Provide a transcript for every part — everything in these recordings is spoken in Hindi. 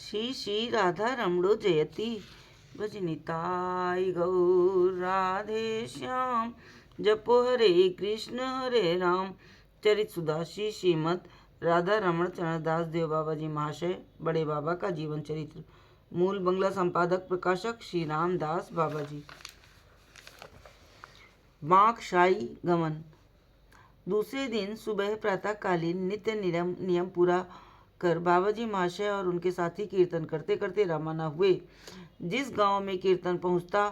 श्री श्री राधा रमणो जयति भजनिताय गौर राधे श्याम जपो हरे कृष्ण हरे राम। चरित सुधा श्री श्रीमद राधा रमण चरणदास देव बाबा जी महाशय बड़े बाबा का जीवन चरित्र। मूल बंगला संपादक प्रकाशक श्री रामदास बाबा जी। बांकशाही गमन। दूसरे दिन सुबह प्रातःकालीन नित्य नियम पूरा कर बाबा जी महाशय और उनके साथी कीर्तन करते करते रवाना हुए। जिस गांव में कीर्तन पहुंचता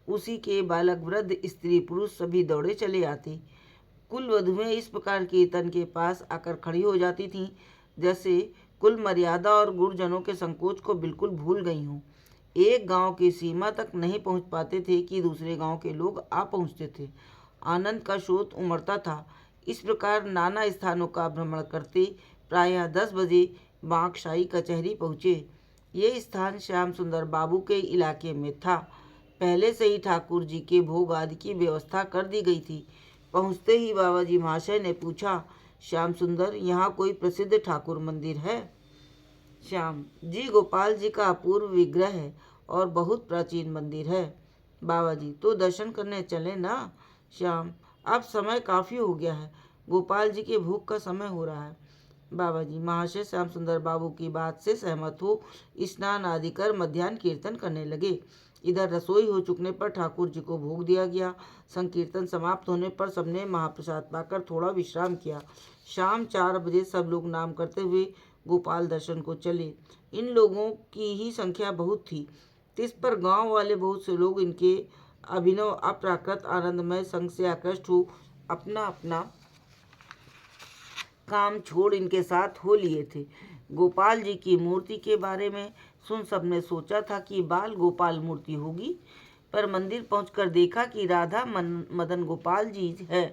उसी के बालक वृद्ध स्त्री पुरुष सभी दौड़े चले आते। कुल वधुएं इस प्रकार कीर्तन के पास आकर खड़ी हो जाती थीं जैसे कुल मर्यादा और गुरुजनों के संकोच को बिल्कुल भूल गई हों। एक गांव की सीमा तक नहीं पहुंच पाते थे कि दूसरे गांव के लोग आ पहुंचते थे। आनंद का स्रोत उमड़ता था। इस प्रकार नाना स्थानों का भ्रमण करते प्रायः 10 बजे बांकशाही कचहरी पहुँचे। ये स्थान श्याम सुंदर बाबू के इलाके में था। पहले से ही ठाकुर जी के भोग आदि की व्यवस्था कर दी गई थी। पहुँचते ही बाबा जी महाशय ने पूछा, श्याम सुंदर, यहाँ कोई प्रसिद्ध ठाकुर मंदिर है? श्याम जी, गोपाल जी का अपूर्व विग्रह है और बहुत प्राचीन मंदिर है। बाबा जी, तो दर्शन करने चले ना? श्याम, अब समय काफ़ी हो गया है, गोपाल जी के भोग का समय हो रहा है। बाबा जी महाशय श्याम सुंदर बाबू की बात से सहमत हो स्नान आदि कर मध्याह्न कीर्तन करने लगे। इधर रसोई हो चुकने पर ठाकुर जी को भोग दिया गया। संकीर्तन समाप्त होने पर सबने महाप्रसाद पाकर थोड़ा विश्राम किया। शाम 4 बजे सब लोग नाम करते हुए गोपाल दर्शन को चले। इन लोगों की ही संख्या बहुत थी। इस पर गांव वाले बहुत से लोग इनके अभिनव अप्राकृत आनंदमय संग से आकृष्ट हो अपना अपना काम छोड़ इनके साथ हो लिए थे। गोपाल जी की मूर्ति के बारे में सुन सबने सोचा था कि बाल गोपाल मूर्ति होगी, पर मंदिर पहुंचकर देखा कि राधा मदन गोपाल जी है।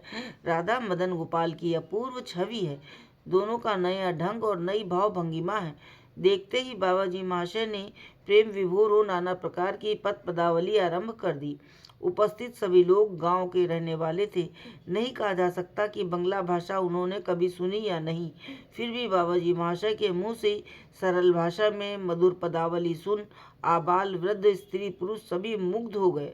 राधा मदन गोपाल की अपूर्व छवि है। दोनों का नया ढंग और नई भाव भंगिमा है। देखते ही बाबा जी महाशय ने प्रेम विभोर हो नाना प्रकार की पद पदावली आरंभ कर दी। उपस्थित सभी लोग गांव के रहने वाले थे। नहीं कहा जा सकता कि बंगला भाषा उन्होंने कभी सुनी या नहीं, फिर भी बाबा जी महाशय के मुंह से सरल भाषा में मधुर पदावली सुन आबाल वृद्ध स्त्री पुरुष सभी मुग्ध हो गए।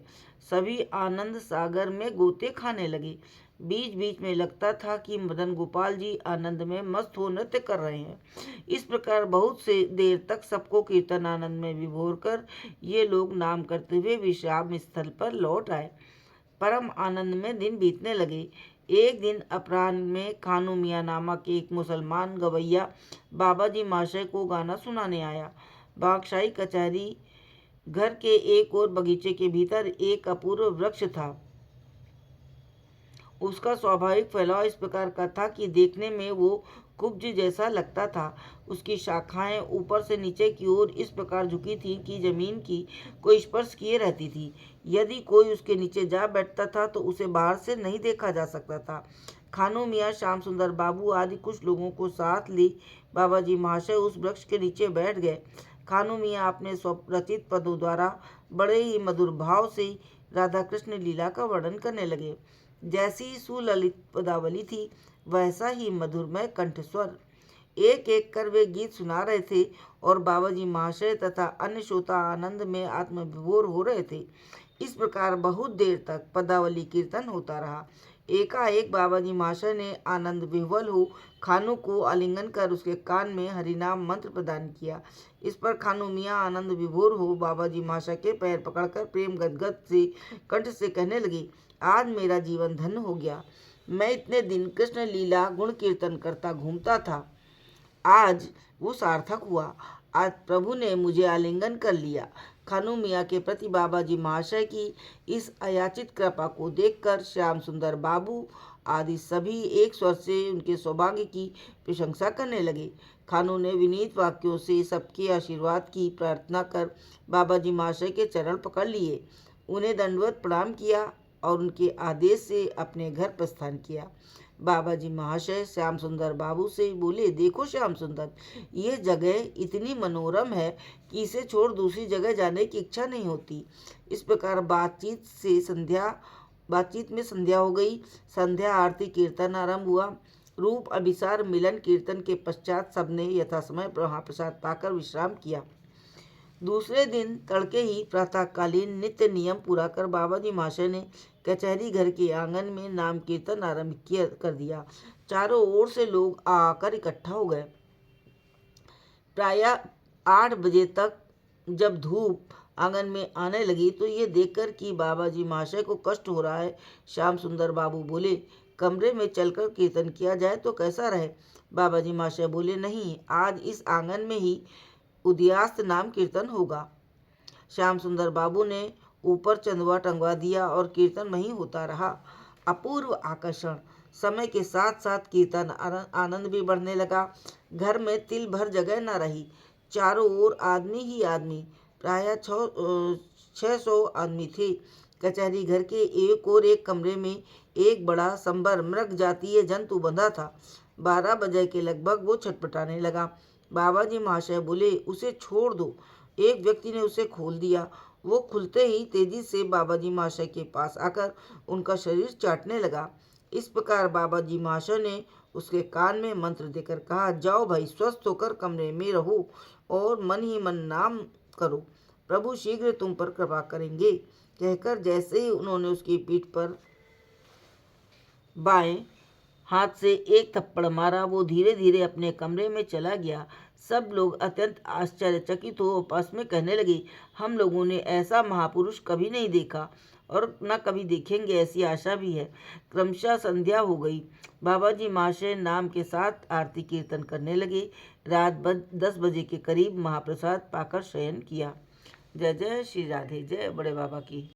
सभी आनंद सागर में गोते खाने लगे। बीच बीच में लगता था कि मदन गोपाल जी आनंद में मस्त हो नृत्य कर रहे हैं। इस प्रकार बहुत से देर तक सबको कीर्तन आनंद में विभोर कर ये लोग नाम करते हुए विश्राम स्थल पर लौट आए। परम आनंद में दिन बीतने लगे। एक दिन अपराह्न में खानू मियाँ नामक एक मुसलमान गवैया बाबा जी महाशय को गाना सुनाने आया। बांकशाही कचहरी घर के एक और बगीचे के भीतर एक अपूर्व वृक्ष था। उसका स्वाभाविक फैलाव इस प्रकार का था कि देखने में वो कुब्ज जैसा लगता था। उसकी शाखाएं ऊपर से नीचे की ओर इस प्रकार झुकी थी कि जमीन की कोई स्पर्श किए रहती थी। यदि कोई उसके नीचे जा बैठता था तो उसे बाहर से नहीं देखा जा सकता था। खानू मियाँ, श्याम सुंदर बाबू आदि कुछ लोगों को साथ ली बाबा जी महाशय उस वृक्ष के नीचे बैठ गए। खानू मियाँ अपने स्वरचित पदों द्वारा बड़े ही मधुर भाव से राधा कृष्ण लीला का वर्णन करने लगे। जैसी सुललित पदावली थी वैसा ही मधुरमय कंठस्वर। एक एक कर वे गीत सुना रहे थे और बाबा जी महाशय तथा अन्य श्रोता आनंद में आत्मविभोर हो रहे थे। इस प्रकार बहुत देर तक पदावली कीर्तन होता रहा। एकाएक बाबा जी महाशय ने आनंद विह्वल हो खानू को आलिंगन कर उसके कान में हरिनाम मंत्र प्रदान किया। इस पर खानू मियाँ आनंद विभोर हो बाबा जी महाशय के पैर पकड़कर प्रेम गदगद से कंठ से कहने लगे, आज मेरा जीवन धन्य हो गया। मैं इतने दिन कृष्ण लीला गुण कीर्तन करता घूमता था, आज वो सार्थक हुआ। आज प्रभु ने मुझे आलिंगन कर लिया। खानू मियाँ के प्रति बाबा जी महाशय की इस अयाचित कृपा को देखकर श्याम सुंदर बाबू आदि सभी एक स्वर से उनके सौभाग्य की प्रशंसा करने लगे। खानू ने विनीत वाक्यों से सबके आशीर्वाद की प्रार्थना कर बाबा जी महाशय के चरण पकड़ लिए, उन्हें दंडवत प्रणाम किया और उनके आदेश से अपने घर प्रस्थान किया। बाबा जी महाशय श्याम सुंदर बाबू से बोले, देखो श्याम सुंदर, ये जगह इतनी मनोरम है कि इसे छोड़ दूसरी जगह जाने की इच्छा नहीं होती। इस प्रकार बातचीत में संध्या हो गई। संध्या आरती कीर्तन आरंभ हुआ। रूप अभिसार मिलन कीर्तन के पश्चात सबने यथासमय महाप्रसाद पाकर विश्राम किया। दूसरे दिन तड़के ही प्रातःकालीन नित्य नियम पूरा कर बाबा जी महाशय ने कचहरी घर के आंगन में नाम कीर्तन आरंभ किया कर दिया। चारों ओर से लोग आकर इकट्ठा हो गए। प्रायः 8 बजे तक जब धूप आंगन में आने लगी तो ये देखकर कि बाबा जी महाशय को कष्ट हो रहा है, श्याम सुंदर बाबू बोले, कमरे में चलकर कीर्तन किया जाए तो कैसा रहे। बाबा जी महाशय बोले, नहीं, आज इस आंगन में ही उदयास्त नाम कीर्तन होगा। श्याम सुंदर बाबू ने ऊपर चंदवा टंगवा दिया और कीर्तन वहीं होता रहा। अपूर्व आकर्षण। समय के साथ साथ कीर्तन आनंद भी बढ़ने लगा। घर में तिल भर जगह न रही। चारों ओर आदमी ही आदमी, प्रायः 600 आदमी थे। कचहरी घर के एक और एक कमरे में एक बड़ा संबर मृग जातीय जंतु बंधा था। 12 बजे के लगभग वो छटपटाने लगा। बाबा जी महाशय बोले, उसे छोड़ दो। एक व्यक्ति ने उसे खोल दिया। वो खुलते ही तेजी से बाबा जी महाशय के पास आकर उनका शरीर चाटने लगा। इस प्रकार बाबा जी महाशय ने उसके कान में मंत्र देकर कहा, जाओ भाई, स्वस्थ होकर कमरे में रहो और मन ही मन नाम करो, प्रभु शीघ्र तुम पर कृपा करेंगे। कहकर जैसे ही उन्होंने उसकी पीठ पर बाएं हाथ से एक थप्पड़ मारा, वो धीरे धीरे अपने कमरे में चला गया। सब लोग अत्यंत आश्चर्यचकित हो आपस में कहने लगे, हम लोगों ने ऐसा महापुरुष कभी नहीं देखा और न कभी देखेंगे, ऐसी आशा भी है। क्रमशः संध्या हो गई। बाबा जी महाशय नाम के साथ आरती कीर्तन करने लगे। रात 10 बजे के करीब महाप्रसाद पाकर शयन किया। जय जय श्री राधे, जय बड़े बाबा की।